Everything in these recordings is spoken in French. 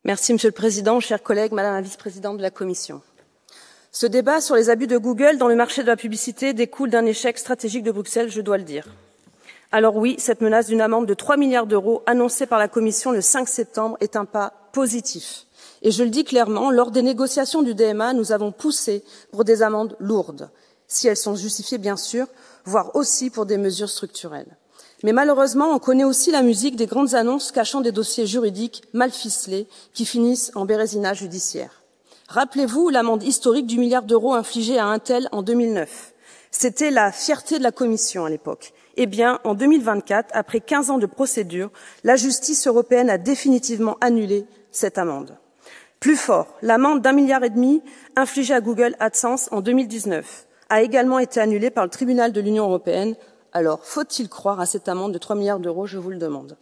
Monsieur le Président, chers collègues, Madame la Vice-présidente de la Commission. Ce débat sur les abus de Google dans le marché de la publicité découle d'un échec stratégique de Bruxelles, je dois le dire. Alors oui, cette menace d'une amende de 3 milliards d'euros annoncée par la Commission le 5 septembre est un pas positif. Et je le dis clairement, lors des négociations du DMA, nous avons poussé pour des amendes lourdes, si elles sont justifiées bien sûr, voire aussi pour des mesures structurelles. Mais malheureusement, on connaît aussi la musique des grandes annonces cachant des dossiers juridiques mal ficelés qui finissent en bérésinage judiciaire. Rappelez-vous l'amende historique du milliard d'euros infligée à Intel en 2009. C'était la fierté de la Commission à l'époque. Eh bien, en 2024, après 15 ans de procédure, la justice européenne a définitivement annulé cette amende. Plus fort, l'amende d'1,5 milliard infligée à Google AdSense en 2019 a également été annulée par le tribunal de l'Union européenne. Alors, faut-il croire à cette amende de 3 milliards d'euros, je vous le demande.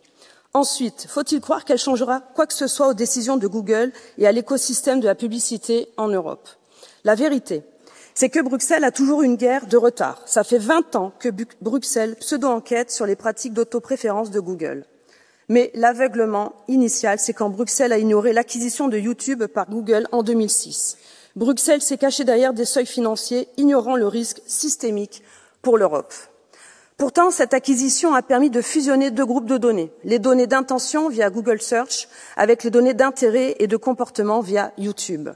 Ensuite, faut-il croire qu'elle changera quoi que ce soit aux décisions de Google et à l'écosystème de la publicité en Europe? La vérité, c'est que Bruxelles a toujours une guerre de retard. Ça fait 20 ans que Bruxelles pseudo-enquête sur les pratiques d'autopréférence de Google. Mais l'aveuglement initial, c'est quand Bruxelles a ignoré l'acquisition de YouTube par Google en 2006. Bruxelles s'est cachée derrière des seuils financiers, ignorant le risque systémique pour l'Europe. Pourtant, cette acquisition a permis de fusionner deux groupes de données, les données d'intention via Google Search avec les données d'intérêt et de comportement via YouTube.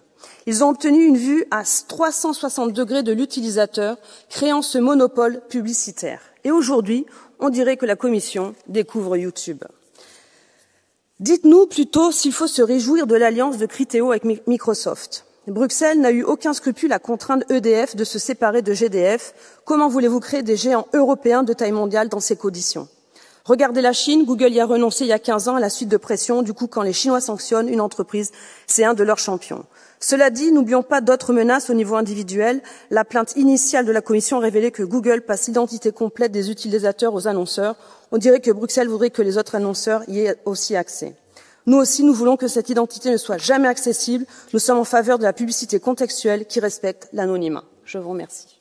Ils ont obtenu une vue à 360 degrés de l'utilisateur, créant ce monopole publicitaire. Et aujourd'hui, on dirait que la Commission découvre YouTube. Dites-nous plutôt s'il faut se réjouir de l'alliance de Criteo avec Microsoft. Bruxelles n'a eu aucun scrupule à contraindre EDF de se séparer de GDF. Comment voulez-vous créer des géants européens de taille mondiale dans ces conditions? Regardez la Chine, Google y a renoncé il y a 15 ans à la suite de pression. Du coup, quand les Chinois sanctionnent une entreprise, c'est un de leurs champions. Cela dit, n'oublions pas d'autres menaces au niveau individuel. La plainte initiale de la Commission révélait que Google passe l'identité complète des utilisateurs aux annonceurs. On dirait que Bruxelles voudrait que les autres annonceurs y aient aussi accès. Nous aussi, nous voulons que cette identité ne soit jamais accessible. Nous sommes en faveur de la publicité contextuelle qui respecte l'anonymat. Je vous remercie.